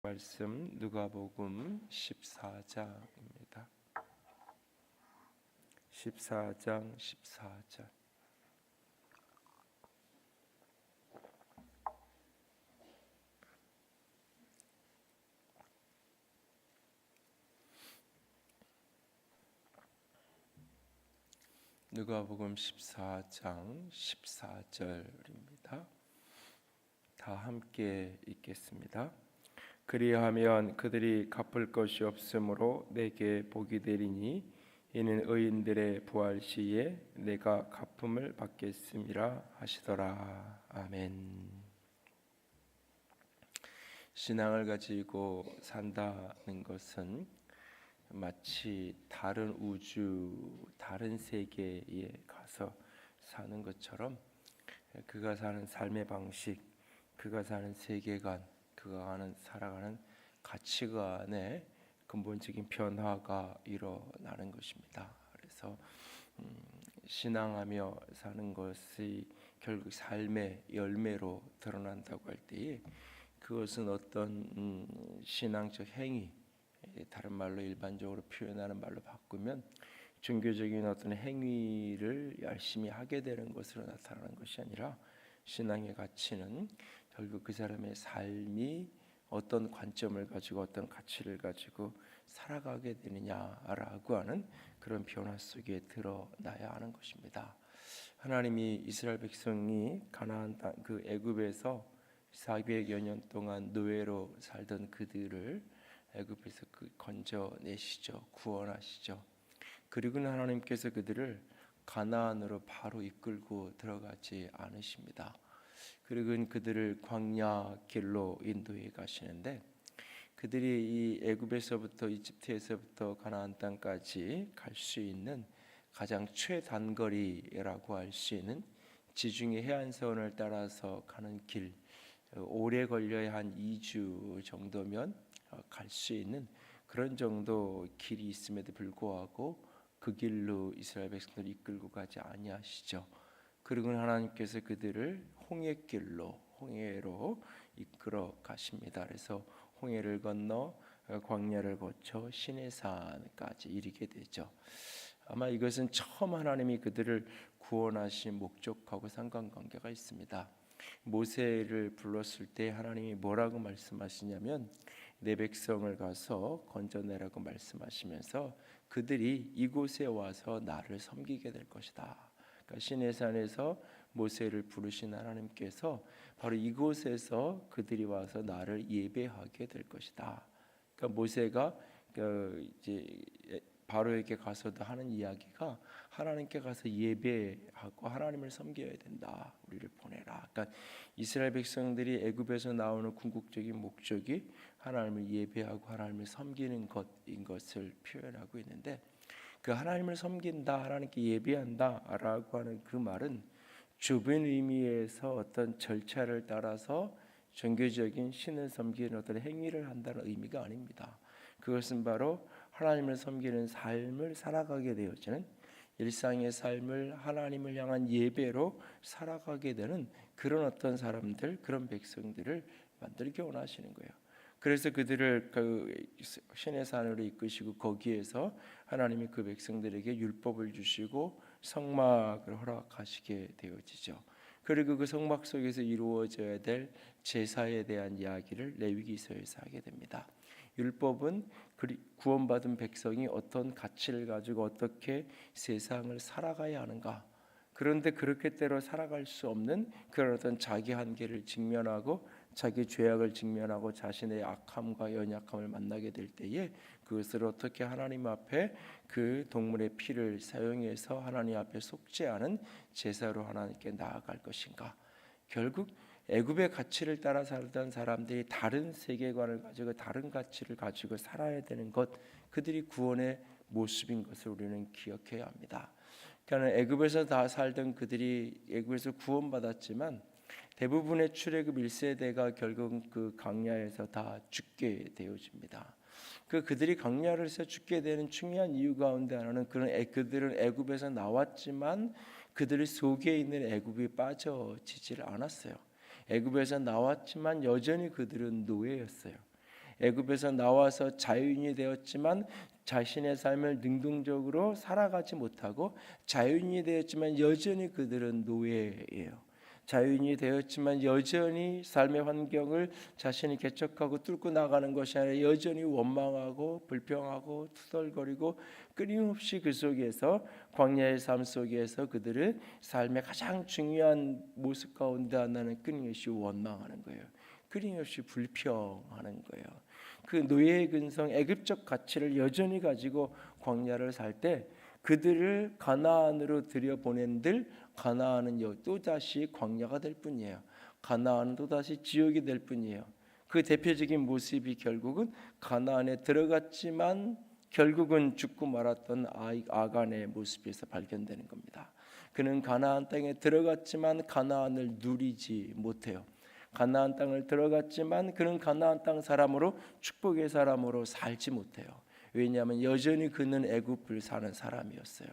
말씀 누가복음 14장입니다. 14장 14절. 누가복음 14장 14절입니다. 다 함께 읽겠습니다. 그리하면 그들이 갚을 것이 없으므로 내게 복이 되리니 이는 의인들의 부활 시에 내가 갚음을 받겠음이라 하시더라. 아멘. 신앙을 가지고 산다는 것은 마치 다른 우주, 다른 세계에 가서 사는 것처럼 그가 사는 삶의 방식, 그가 사는 세계관, 그가 살아가는 가치관의 근본적인 변화가 일어나는 것입니다. 그래서 신앙하며 사는 것이 결국 삶의 열매로 드러난다고 할 때에 그것은 어떤 신앙적 행위, 다른 말로 일반적으로 표현하는 말로 바꾸면 종교적인 어떤 행위를 열심히 하게 되는 것으로 나타나는 것이 아니라 신앙의 가치는 결국 그 사람의 삶이 어떤 관점을 가지고 어떤 가치를 가지고 살아가게 되느냐라고 하는 그런 변화 속에 드러나야 하는 것입니다. 하나님이 이스라엘 백성이 가나안 땅 그 애굽에서 400여 년 동안 노예로 살던 그들을 애굽에서 건져내시죠. 구원하시죠. 그리고는 하나님께서 그들을 가나안으로 바로 이끌고 들어가지 않으십니다. 그리고 그들을 광야 길로 인도해 가시는데 그들이 이 애굽에서부터 이집트에서부터 가나안 땅까지 갈 수 있는 가장 최단거리라고 할 수 있는 지중해 해안선을 따라서 가는 길, 오래 걸려야 한 2주 정도면 갈 수 있는 그런 정도 길이 있음에도 불구하고 그 길로 이스라엘 백성들을 이끌고 가지 아니하시죠. 그리고 하나님께서 그들을 홍해로 이끌어 가십니다. 그래서 홍해를 건너 광야를 거쳐 시내산까지 이르게 되죠. 아마 이것은 처음 하나님이 그들을 구원하신 목적하고 상관관계가 있습니다. 모세를 불렀을 때 하나님이 뭐라고 말씀하시냐면 내 백성을 가서 건져내라고 말씀하시면서 그들이 이곳에 와서 나를 섬기게 될 것이다. 그러니까 시내산에서 모세를 부르신 하나님께서 바로 이곳에서 그들이 와서 나를 예배하게 될 것이다. 그러니까 모세가 이제 바로에게 가서도 하는 이야기가 하나님께 가서 예배하고 하나님을 섬겨야 된다. 우리를 보내라. 그러니까 이스라엘 백성들이 애굽에서 나오는 궁극적인 목적이 하나님을 예배하고 하나님을 섬기는 것인 것을 표현하고 있는데 그 하나님을 섬긴다, 하나님께 예배한다라고 하는 그 말은 좁은 의미에서 어떤 절차를 따라서 종교적인 신을 섬기는 어떤 행위를 한다는 의미가 아닙니다. 그것은 바로 하나님을 섬기는 삶을 살아가게 되어지는 일상의 삶을 하나님을 향한 예배로 살아가게 되는 그런 어떤 사람들, 그런 백성들을 만들기 원하시는 거예요. 그래서 그들을 그 시내산으로 이끄시고 거기에서 하나님이 그 백성들에게 율법을 주시고 성막을 허락하시게 되어지죠. 그리고 그 성막 속에서 이루어져야 될 제사에 대한 이야기를 레위기서에서 하게 됩니다. 율법은 구원받은 백성이 어떤 가치를 가지고 어떻게 세상을 살아가야 하는가. 그런데 그렇게 때로 살아갈 수 없는 그런 어떤 자기 한계를 직면하고 자기 죄악을 직면하고 자신의 악함과 연약함을 만나게 될 때에 그것을 어떻게 하나님 앞에 그 동물의 피를 사용해서 하나님 앞에 속지 않은 제사로 하나님께 나아갈 것인가. 결국 애굽의 가치를 따라 살던 사람들이 다른 세계관을 가지고 다른 가치를 가지고 살아야 되는 것, 그들이 구원의 모습인 것을 우리는 기억해야 합니다. 그러니까 애굽에서 다 살던 그들이 애굽에서 구원받았지만 대부분의 출애굽 1세대가 결국 그 광야에서 다 죽게 되어집니다. 그들이 광야에서 죽게 되는 중요한 이유 가운데 하나는 그들은 애굽에서 나왔지만 그들 속에 있는 애굽이 빠져지질 않았어요. 애굽에서 나왔지만 여전히 그들은 노예였어요. 애굽에서 나와서 자유인이 되었지만 자신의 삶을 능동적으로 살아가지 못하고 자유인이 되었지만 여전히 그들은 노예예요. 자유인이 되었지만 여전히 삶의 환경을 자신이 개척하고 뚫고 나가는 것이 아니라 여전히 원망하고 불평하고 투덜거리고 끊임없이 그 속에서 광야의 삶 속에서 그들은 삶의 가장 중요한 모습 가운데 하나는 끊임없이 원망하는 거예요. 끊임없이 불평하는 거예요. 그 노예의 근성 애굽적 가치를 여전히 가지고 광야를 살 때 그들을 가나안으로 들여보낸들 가나안은 또다시 광야가 될 뿐이에요. 가나안은 또다시 지옥이 될 뿐이에요. 그 대표적인 모습이 결국은 가나안에 들어갔지만 결국은 죽고 말았던 아간의 모습에서 발견되는 겁니다. 그는 가나안 땅에 들어갔지만 가나안을 누리지 못해요. 가나안 땅을 들어갔지만 그는 가나안 땅 사람으로 축복의 사람으로 살지 못해요. 왜냐하면 여전히 그는 애굽을 사는 사람이었어요.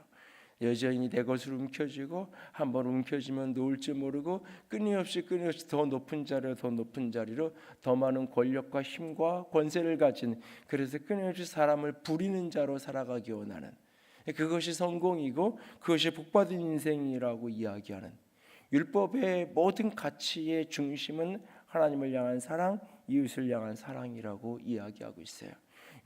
여전히 내 것을 움켜쥐고 한번 움켜쥐면 놓을 줄 모르고 끊임없이 더 높은 자리로 더 많은 권력과 힘과 권세를 가진, 그래서 끊임없이 사람을 부리는 자로 살아가기 원하는, 그것이 성공이고 그것이 복받은 인생이라고 이야기하는, 율법의 모든 가치의 중심은 하나님을 향한 사랑, 이웃을 향한 사랑이라고 이야기하고 있어요.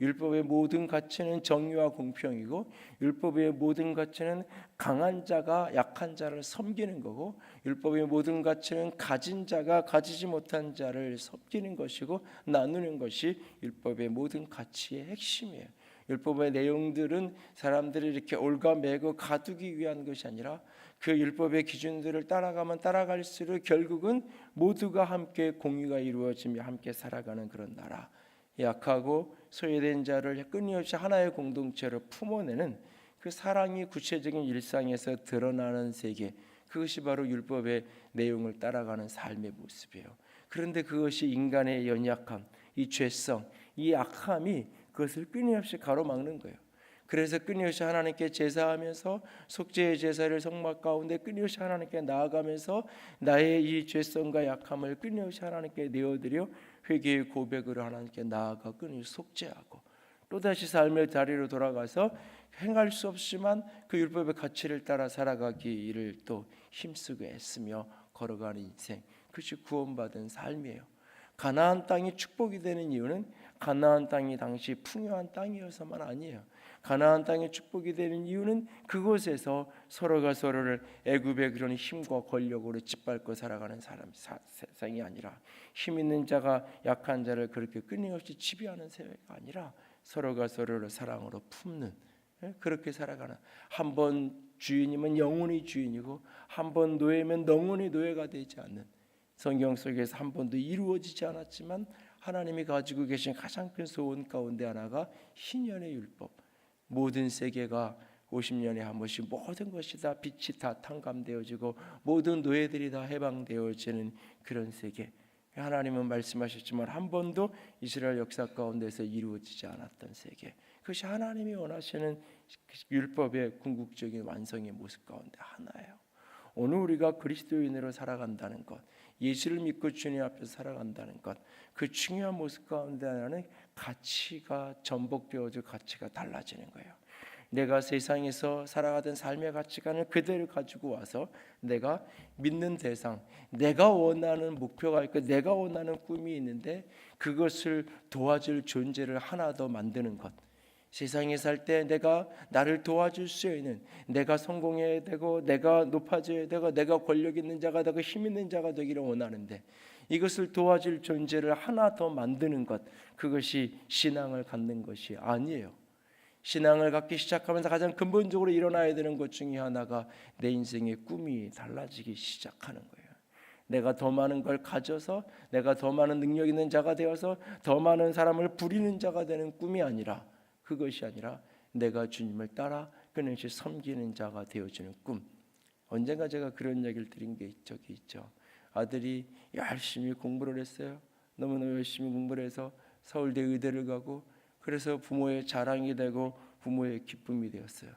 율법의 모든 가치는 정의와 공평이고 율법의 모든 가치는 강한 자가 약한 자를 섬기는 거고 율법의 모든 가치는 가진 자가 가지지 못한 자를 섬기는 것이고 나누는 것이 율법의 모든 가치의 핵심이에요. 율법의 내용들은 사람들이 이렇게 올가매고 가두기 위한 것이 아니라 그 율법의 기준들을 따라가면 따라갈수록 결국은 모두가 함께 공유가 이루어지며 함께 살아가는 그런 나라, 약하고 소외된 자를 끊임없이 하나의 공동체로 품어내는 그 사랑이 구체적인 일상에서 드러나는 세계, 그것이 바로 율법의 내용을 따라가는 삶의 모습이에요. 그런데 그것이 인간의 연약함, 이 죄성, 이 악함이 그것을 끊임없이 가로막는 거예요. 그래서 끊임없이 하나님께 제사하면서 속죄의 제사를 성막 가운데 끊임없이 하나님께 나아가면서 나의 이 죄성과 약함을 끊임없이 하나님께 내어드려 회개의 고백으로 하나님께 나아가 끊임없이 속죄하고 또다시 삶의 자리로 돌아가서 행할 수 없지만 그 율법의 가치를 따라 살아가기를 또 힘쓰고 애쓰며 걸어가는 인생, 그것이 구원받은 삶이에요. 가나안 땅이 축복이 되는 이유는 가나안 땅이 당시 풍요한 땅이어서만 아니에요. 가나안 땅의 축복이 되는 이유는 그곳에서 서로가 서로를 애굽의 그런 힘과 권력으로 짓밟고 살아가는 세상이 아니라 힘 있는 자가 약한 자를 그렇게 끊임없이 지배하는 세계가 아니라 서로가 서로를 사랑으로 품는, 그렇게 살아가는, 한 번 주인이면 영원히 주인이고 한 번 노예면 영원히 노예가 되지 않는, 성경 속에서 한 번도 이루어지지 않았지만 하나님이 가지고 계신 가장 큰 소원 가운데 하나가 희년의 율법, 모든 세계가 50년에 한 번씩 모든 것이 다 빛이 다 탕감되어지고 모든 노예들이 다 해방되어지는 그런 세계, 하나님은 말씀하셨지만 한 번도 이스라엘 역사 가운데서 이루어지지 않았던 세계, 그것이 하나님이 원하시는 율법의 궁극적인 완성의 모습 가운데 하나예요. 오늘 우리가 그리스도인으로 살아간다는 것, 예수를 믿고 주님 앞에서 살아간다는 것, 그 중요한 모습 가운데 하나는 가치가 전복되어져 가치가 달라지는 거예요. 내가 세상에서 살아가던 삶의 가치관을 그대로 가지고 와서 내가 믿는 대상, 내가 원하는 목표가 있고 내가 원하는 꿈이 있는데 그것을 도와줄 존재를 하나 더 만드는 것, 세상에 살 때 내가 나를 도와줄 수 있는, 내가 성공해야 되고 내가 높아져야 되고 내가 권력 있는 자가 되고 힘 있는 자가 되기를 원하는데 이것을 도와줄 존재를 하나 더 만드는 것, 그것이 신앙을 갖는 것이 아니에요. 신앙을 갖기 시작하면서 가장 근본적으로 일어나야 되는 것 중에 하나가 내 인생의 꿈이 달라지기 시작하는 거예요. 내가 더 많은 걸 가져서 내가 더 많은 능력 있는 자가 되어서 더 많은 사람을 부리는 자가 되는 꿈이 아니라, 그것이 아니라 내가 주님을 따라 끊임없이 섬기는 자가 되어지는 꿈. 언젠가 제가 그런 얘기를 드린 게 적이 있죠. 아들이 열심히 공부를 했어요. 너무너무 열심히 공부를 해서 서울대 의대를 가고 그래서 부모의 자랑이 되고 부모의 기쁨이 되었어요.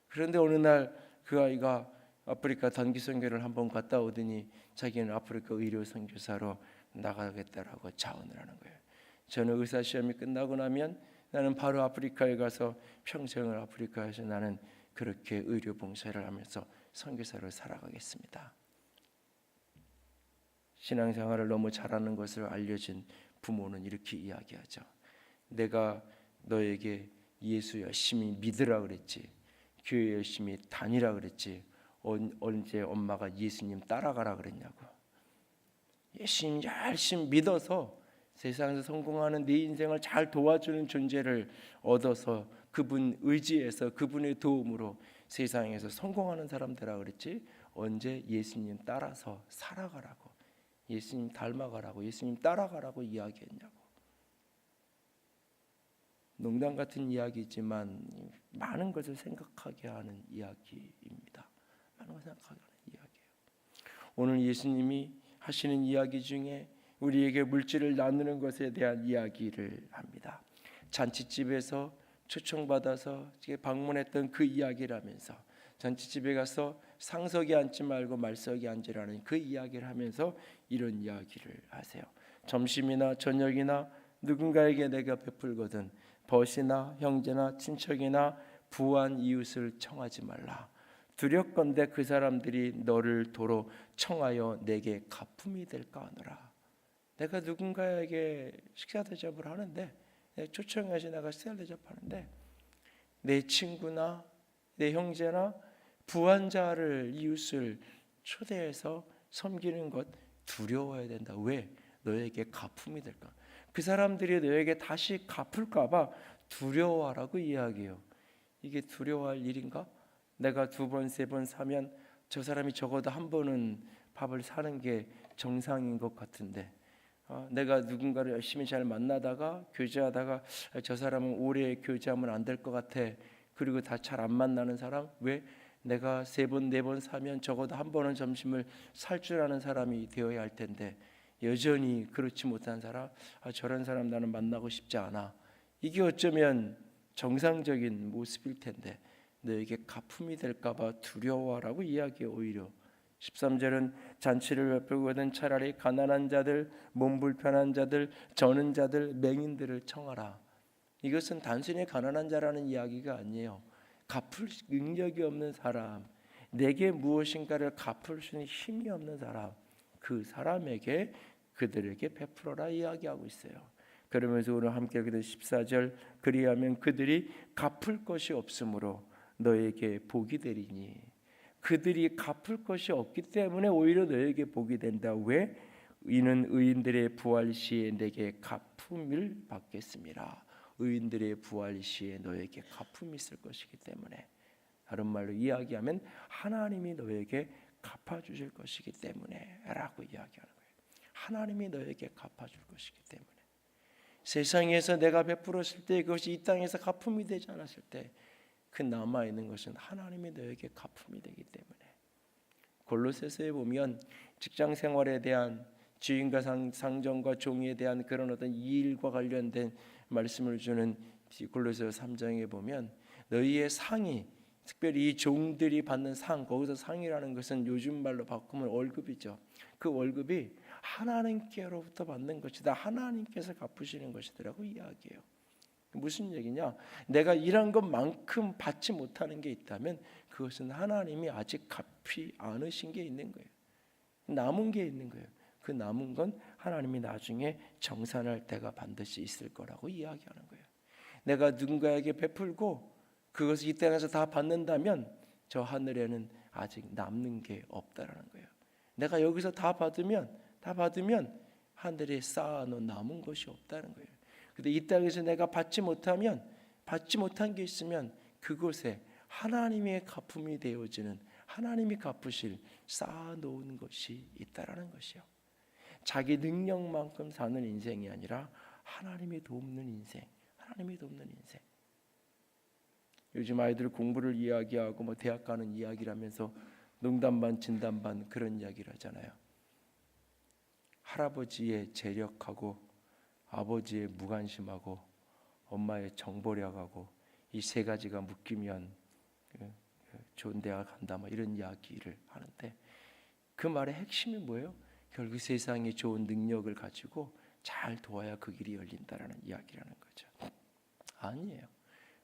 그런데 어느 날 그 아이가 아프리카 단기 선교를 한번 갔다 오더니 자기는 아프리카 의료 선교사로 나가겠다라고 자원을 하는 거예요. 저는 의사 시험이 끝나고 나면 나는 바로 아프리카에 가서 평생을 아프리카에서 나는 그렇게 의료 봉사를 하면서 선교사를 살아가겠습니다. 신앙생활을 너무 잘하는 것을 알려진 부모는 이렇게 이야기하죠. 내가 너에게 예수 열심히 믿으라 그랬지, 교회 열심히 다니라 그랬지, 언제 엄마가 예수님 따라가라 그랬냐고. 열심히 믿어서 세상에서 성공하는 네 인생을 잘 도와주는 존재를 얻어서 그분 의지해서 그분의 도움으로 세상에서 성공하는 사람들아 그랬지, 언제 예수님 따라서 살아가라고, 예수님 닮아가라고, 예수님 따라가라고 이야기했냐고. 농담 같은 이야기지만 많은 것을 생각하게 하는 이야기입니다. 많은 것을 생각하게 하는 이야기예요. 오늘 예수님이 하시는 이야기 중에 우리에게 물질을 나누는 것에 대한 이야기를 합니다. 잔치집에서 초청받아서 방문했던 그 이야기를 하면서, 잔치집에 가서 상석에 앉지 말고 말석에 앉으라는 그 이야기를 하면서 이런 이야기를 하세요. 점심이나 저녁이나 누군가에게 내가 베풀거든 벗이나 형제나 친척이나 부한 이웃을 청하지 말라. 두렵건대 그 사람들이 너를 도로 청하여 내게 가품이 될까 하노라. 내가 누군가에게 식사 대접을 하는데, 초청해서 내가 식사 대접하는데 내 친구나 내 형제나 부한 자를, 이웃을 초대해서 섬기는 것 두려워야 된다. 왜? 너에게 가품이 될까. 그 사람들이 너에게 다시 갚을까 봐 두려워하라고 이야기해요. 이게 두려워할 일인가? 내가 2번, 3번 사면 저 사람이 적어도 한 번은 밥을 사는 게 정상인 것 같은데, 내가 누군가를 열심히 잘 만나다가 교제하다가 저 사람은 오래 교제하면 안 될 것 같아. 그리고 다 잘 안 만나는 사람, 왜? 내가 3번, 4번 사면 적어도 한 번은 점심을 살 줄 아는 사람이 되어야 할 텐데 여전히 그렇지 못한 사람, 저런 사람 나는 만나고 싶지 않아. 이게 어쩌면 정상적인 모습일 텐데 너에게 가품이 될까 봐 두려워하라고 이야기해. 오히려 13절은 잔치를 베풀거든 차라리 가난한 자들, 몸 불편한 자들, 저는 자들, 맹인들을 청하라. 이것은 단순히 가난한 자라는 이야기가 아니에요. 갚을 능력이 없는 사람, 내게 무엇인가를 갚을 수 있는 힘이 없는 사람, 그 사람에게 그들에게 베풀어라 이야기하고 있어요. 그러면서 오늘 함께 읽은 14절, 그리하면 그들이 갚을 것이 없으므로 너에게 복이 되리니. 그들이 갚을 것이 없기 때문에 오히려 너에게 복이 된다. 왜? 이는 의인들의 부활 시에 내게 갚음을 받겠습니다. 의인들의 부활 시에 너에게 갚음이 있을 것이기 때문에, 다른 말로 이야기하면 하나님이 너에게 갚아주실 것이기 때문에 라고 이야기하는 거예요. 하나님이 너에게 갚아줄 것이기 때문에. 세상에서 내가 베풀었을 때 그것이 이 땅에서 갚음이 되지 않았을 때 그 남아있는 것은 하나님이 너에게 갚음이 되기 때문에. 골로새서에 보면 직장 생활에 대한 주인과 상정과 종에 대한 그런 어떤 일과 관련된 말씀을 주는 골로새서 3장에 보면 너희의 상이, 특별히 이 종들이 받는 상, 거기서 상이라는 것은 요즘 말로 바꾸면 월급이죠. 그 월급이 하나님께로부터 받는 것이다. 하나님께서 갚으시는 것이더라고 이야기해요. 무슨 얘기냐? 내가 일한 것만큼 받지 못하는 게 있다면 그것은 하나님이 아직 갚지 않으신 게 있는 거예요. 남은 게 있는 거예요. 그 남은 건 하나님이 나중에 정산할 때가 반드시 있을 거라고 이야기하는 거예요. 내가 누군가에게 베풀고 그것을 이 땅에서 다 받는다면 저 하늘에는 아직 남는 게 없다라는 거예요. 내가 여기서 다 받으면 하늘에 쌓아놓은 남은 것이 없다는 거예요. 근데 이 땅에서 내가 받지 못한 게 있으면 그곳에 하나님의 갚음이 되어지는, 하나님이 갚으실 쌓아놓은 것이 있다라는 것이요. 자기 능력만큼 사는 인생이 아니라 하나님이 돕는 인생, 하나님이 돕는 인생. 요즘 아이들 공부를 이야기하고 대학 가는 이야기라면서 농담 반 진담 반 그런 이야기를 하잖아요. 할아버지의 재력하고 아버지의 무관심하고 엄마의 정보력하고 이 3가지가 묶이면 좋은 대학 간다 이런 이야기를 하는데, 그 말의 핵심이 뭐예요? 결국 세상에 좋은 능력을 가지고 잘 도와야 그 길이 열린다라는 이야기라는 거죠. 아니에요.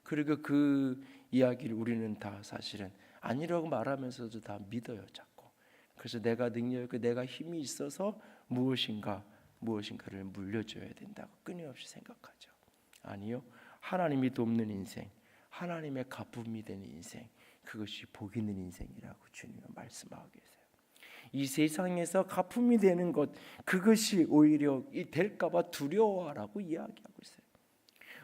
그리고 그 이야기를 우리는 다 사실은 아니라고 말하면서도 다 믿어요, 자꾸. 그래서 내가 능력, 내가 힘이 있어서 무엇인가를 물려줘야 된다고 끊임없이 생각하죠. 아니요, 하나님이 돕는 인생, 하나님의 가품이 되는 인생, 그것이 복 있는 인생이라고 주님은 말씀하고 계세요. 이 세상에서 가품이 되는 것, 그것이 오히려 될까봐 두려워하라고 이야기하고 있어요.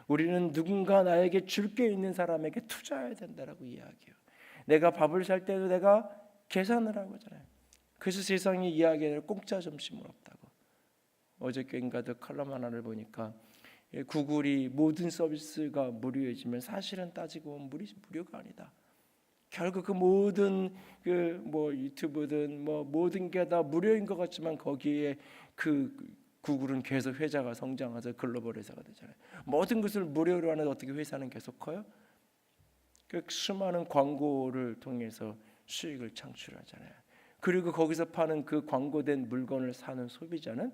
우리는 누군가 나에게 줄 게 있는 사람에게 투자해야 된다라고 이야기해요. 내가 밥을 살 때도 내가 계산을 하고 하잖아요. 그래서 세상이 이야기하는 공짜 점심은 없다고. 어저께인가도 칼럼 하나를 보니까 구글이 모든 서비스가 무료해지면 사실은 따지고 보면 무료가 아니다. 결국 그 모든 유튜브든 모든 게 다 무료인 것 같지만 거기에 그 구글은 계속 회사가 성장해서 글로벌 회사가 되잖아요. 모든 것을 무료로 하는 어떻게 회사는 계속 커요? 그 수많은 광고를 통해서 수익을 창출하잖아요. 그리고 거기서 파는 그 광고된 물건을 사는 소비자는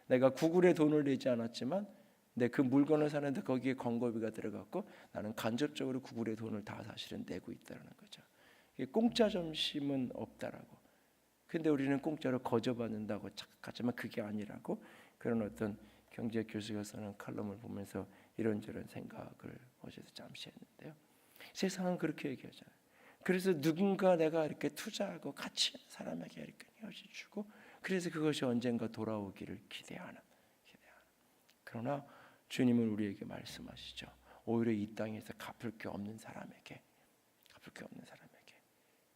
내가 구글에 돈을 내지 않았지만 내 그 물건을 사는데 거기에 광고비가 들어갔고 나는 간접적으로 구글에 돈을 다 사실은 내고 있다는 거죠. 공짜 점심은 없다라고. 근데 우리는 공짜로 거저받는다고 착각하지만 그게 아니라고 그런 어떤 경제 교수가 쓰는 칼럼을 보면서 이런저런 생각을 어제도 잠시 했는데요. 세상은 그렇게 얘기하잖아요. 그래서 누군가 내가 이렇게 투자하고 가치 있는 사람에게 이렇게 주고 그래서 그것이 언젠가 돌아오기를 기대하는. 그러나 주님은 우리에게 말씀하시죠. 오히려 이 땅에서 갚을 게 없는 사람에게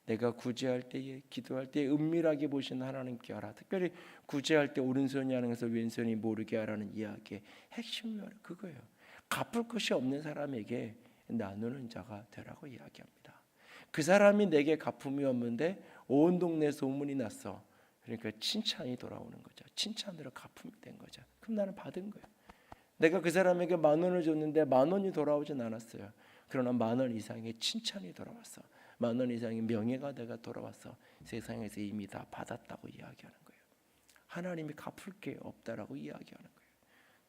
내가 구제할 때에 기도할 때에 은밀하게 보시는 하나님께 하라. 특별히 구제할 때 오른손이 하는 것을 왼손이 모르게 하라는 이야기의 핵심이 그거예요. 갚을 것이 없는 사람에게 나누는 자가 되라고 이야기합니다. 그 사람이 내게 갚음이 없는데 온 동네 소문이 났어. 그러니까 칭찬이 돌아오는 거죠. 칭찬으로 갚음이 된 거죠. 그럼 나는 받은 거예요. 내가 그 사람에게 10,000원을 줬는데 10,000원이 돌아오진 않았어요. 그러나 10,000원 이상의 칭찬이 돌아왔어. 10,000원 이상의 명예가 내가 돌아왔어. 세상에서 이미 다 받았다고 이야기하는 거예요. 하나님이 갚을 게 없다라고 이야기하는 거예요.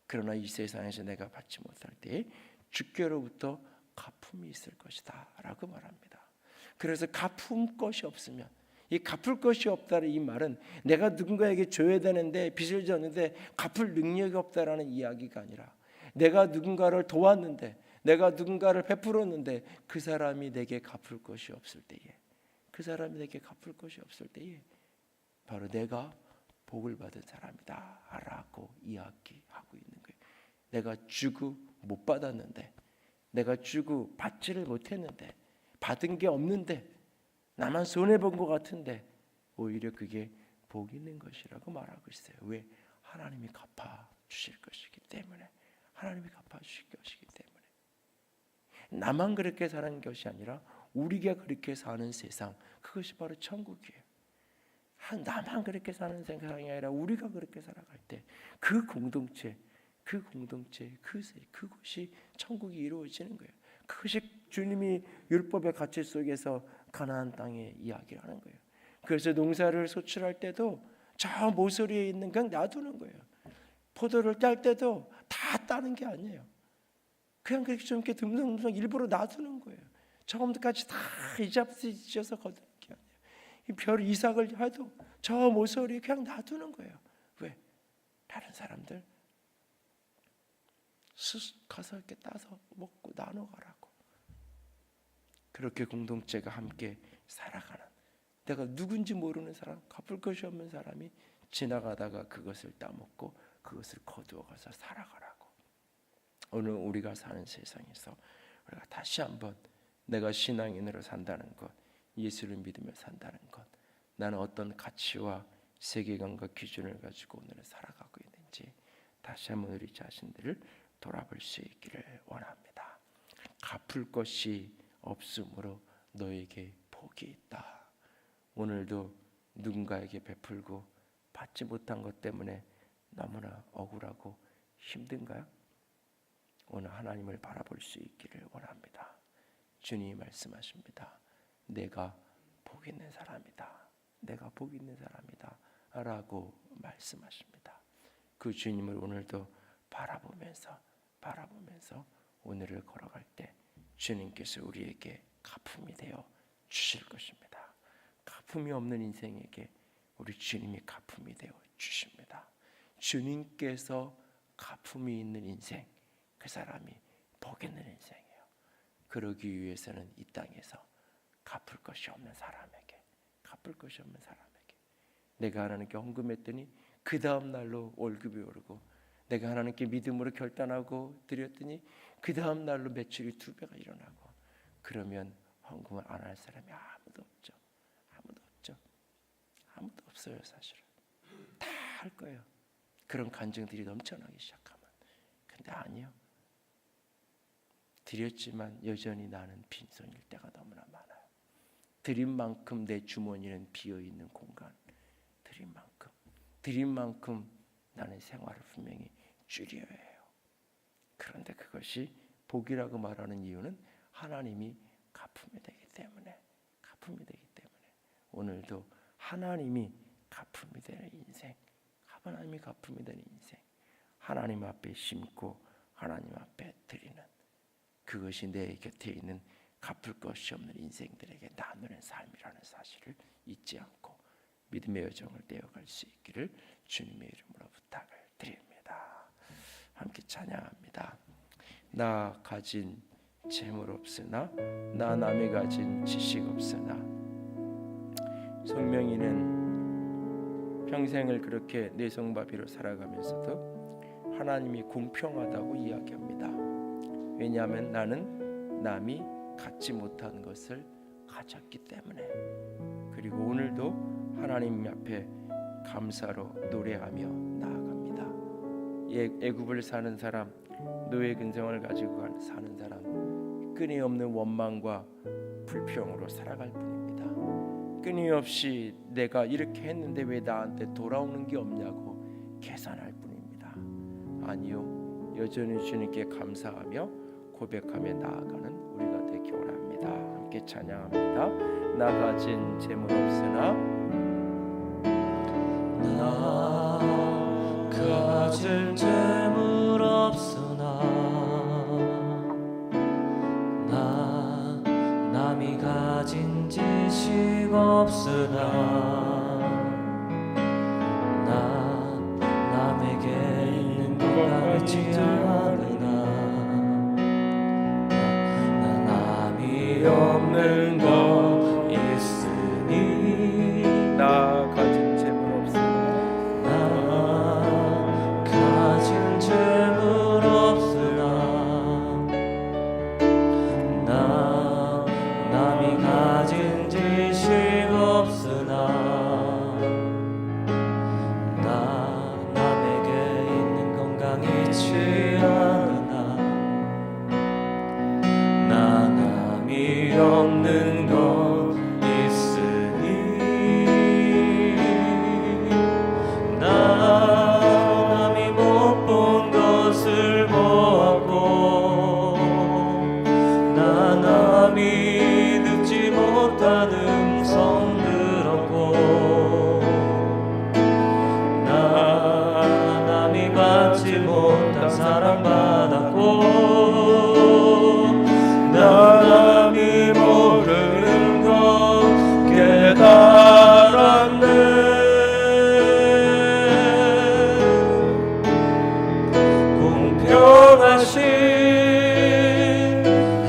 그러나 이 세상에서 내가 받지 못할 때 주께로부터 갚음이 있을 것이다 라고 말합니다. 그래서 갚을 것이 없으면 이 갚을 것이 없다는 이 말은 내가 누군가에게 줘야 되는데 빚을 졌는데 갚을 능력이 없다라는 이야기가 아니라 내가 누군가를 도왔는데 내가 누군가를 베풀었는데 그 사람이 내게 갚을 것이 없을 때에 바로 내가 복을 받은 사람이다 라고 이야기하고 있는 거예요. 내가 주고 못 받았는데 내가 주고 받지를 못했는데 받은 게 없는데 나만 손해본 것 같은데 오히려 그게 복 있는 것이라고 말하고 있어요. 왜? 하나님이 갚아주실 것이기 때문에. 하나님이 갚아주실 것이기 때문에. 나만 그렇게 사는 것이 아니라 우리가 그렇게 사는 세상, 그것이 바로 천국이에요. 나만 그렇게 사는 세상이 아니라 우리가 그렇게 살아갈 때 그 공동체, 그곳이 천국이 이루어지는 거예요. 그것이 주님이 율법의 가치 속에서 가나안 땅의 이야기를 하는 거예요. 그래서 농사를 소출할 때도 저 모서리에 있는 그냥 놔두는 거예요. 포도를 딸 때도 다 따는 게 아니에요. 그냥 그렇게 좀 이렇게 듬성듬성 일부러 놔두는 거예요. 처음부터까지 다 이잡듯이어서 거두는 게 아니에요. 이 별 이삭을 해도 저 모서리에 그냥 놔두는 거예요. 왜? 다른 사람들 가서 이렇게 따서 먹고 나눠가라고. 그렇게 공동체가 함께 살아가는, 내가 누군지 모르는 사람, 갚을 것이 없는 사람이 지나가다가 그것을 따먹고 그것을 거두어가서 살아가라고. 오늘 우리가 사는 세상에서 우리가 다시 한번 내가 신앙인으로 산다는 것, 예수를 믿으며 산다는 것, 나는 어떤 가치와 세계관과 기준을 가지고 오늘은 살아가고 있는지 다시 한번 우리 자신들을 돌아볼 수 있기를 원합니다. 갚을 것이 없으므로 너에게 복이 있다. 오늘도 누군가에게 베풀고 받지 못한 것 때문에 너무나 억울하고 힘든가요? 오늘 하나님을 바라볼 수 있기를 원합니다. 주님이 말씀하십니다. 내가 복 있는 사람이다. 내가 복 있는 사람이다 라고 말씀하십니다. 그 주님을 오늘도 바라보면서 오늘을 걸어갈 때 주님께서 우리에게 가품이 되어 주실 것입니다. 가품이 없는 인생에게 우리 주님이 가품이 되어 주십니다. 주님께서 가품이 있는 인생, 그 사람이 복 있는 인생이에요. 그러기 위해서는 이 땅에서 갚을 것이 없는 사람에게, 내가 하나님께 헌금했더니 그 다음 날로 월급이 오르고, 내가 하나님께 믿음으로 결단하고 드렸더니 그 다음 날로 매출이 2배가 일어나고, 그러면 헌금을 안 할 사람이 아무도 없어요. 사실은 다 할 거예요. 그런 간증들이 넘쳐나기 시작하면. 근데 아니요, 드렸지만 여전히 나는 빈손일 때가 너무나 많아요. 드린 만큼 내 주머니는 비어있는 공간, 드린 만큼 나는 생활을 분명히 줄여야 해요. 그런데 그것이 복이라고 말하는 이유는 하나님이 가품이 되기 때문에, 오늘도 하나님이 가품이 되는 인생, 하나님 앞에 심고 하나님 앞에 드리는, 그것이 내 곁에 있는 갚을 것이 없는 인생들에게 나누는 삶이라는 사실을 잊지 않고 믿음의 여정을 떼어갈 수 있기를 주님의 이름으로 부탁을 드립니다. 함께 찬양합니다. 나 가진 재물 없으나, 나 남이 가진 지식 없으나. 송명이는 평생을 그렇게 내성바비로 살아가면서도 하나님이 공평하다고 이야기합니다. 왜냐하면 나는 남이 갖지 못한 것을 가졌기 때문에. 그리고 오늘도 하나님 앞에 감사로 노래하며 나아갑니다. 애굽을 사는 사람, 노예 근성을 가지고 사는 사람, 끊임없는 원망과 불평으로 살아갈 뿐입니다. 끊임없이 내가 이렇게 했는데 왜 나한테 돌아오는 게 없냐고 계산할 뿐입니다. 아니요, 여전히 주님께 감사하며 고백하며 나아가는 우리가 되기 원합니다. 함께 찬양합니다. 나 가진 재물 없으나, 나 가진 재물 없으나, 나 남이 가진 지식 없으나, 나 남에게 있는 것 같지 않으나, 나 남이 없는 것 있으니, 나 가진 재물 없으나, 나 가진 재물 없으나, 나 남이 가진 지식 없으나, 나 남에게 있는 건강 있지 않으나, 나 남이 없는 것 있으니, 나 남이 못 본 것을 보았고, 나 남이 듣지 못한 음성 들었고, 나 남이 받지 못한 사랑받았고, 나 남이 모르는 것 깨달았네. 공평하신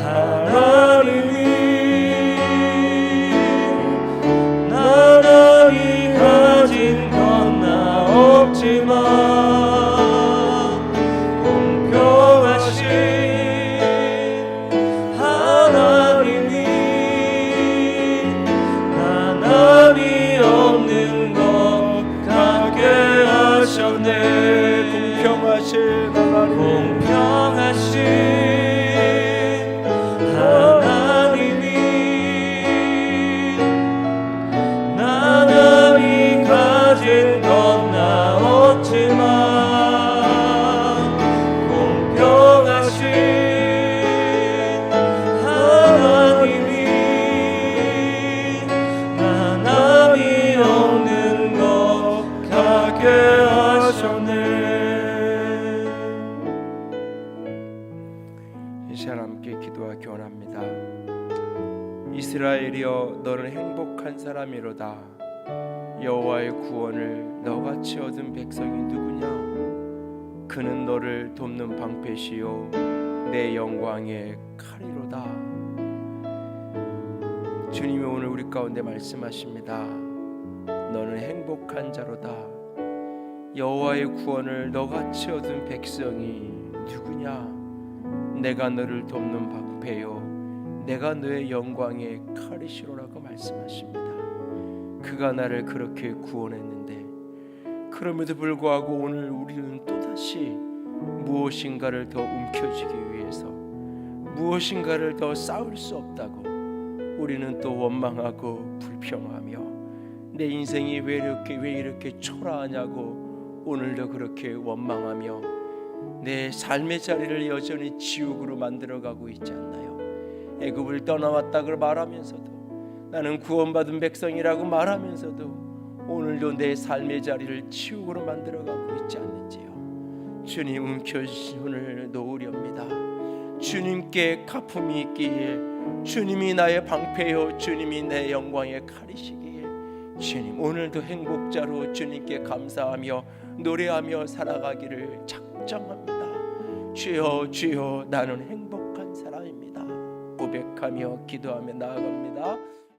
하나님이 나 남이 가진 건 나 없지만, 공평하신 하나님이 나 남이 없는 것 같게 하셨네. 공평하신 하나님, 공평하신 하나님이 나 남이 가진 건 나 없지만, 공평하신 하나님이 나 남이 없는 것 같게 하셨네. 이렇게 원합니다. 이스라엘이여 너는 행복한 사람이로다. 여호와의 구원을 너같이 얻은 백성이 누구냐? 그는 너를 돕는 방패시요 내 영광의 칼이로다. 주님이 오늘 우리 가운데 말씀하십니다. 너는 행복한 자로다. 여호와의 구원을 너같이 얻은 백성이 누구냐? 내가 너를 돕는 방패요 내가 너의 영광의 칼이시로라고 말씀하십니다. 그가 나를 그렇게 구원했는데 그럼에도 불구하고 오늘 우리는 또다시 무엇인가를 더 움켜쥐기 위해서 무엇인가를 더 쌓을 수 없다고 우리는 또 원망하고 불평하며 내 인생이 왜 이렇게 초라하냐고 오늘도 그렇게 원망하며 내 삶의 자리를 여전히 지옥으로 만들어가고 있지 않나요? 애굽을 떠나왔다고 말하면서도 나는 구원받은 백성이라고 말하면서도 오늘도 내 삶의 자리를 지옥으로 만들어가고 있지 않는지요? 주님 움켜주신 오늘 놓으렵니다. 주님께 가품이 있기에 주님이 나의 방패요 주님이 내 영광의 칼이시기에 주님 오늘도 행복자로 주님께 감사하며 노래하며 살아가기를 작정합니다. 주여 주여 나는 행복한 사람입니다. 고백하며 기도하며 나아갑니다.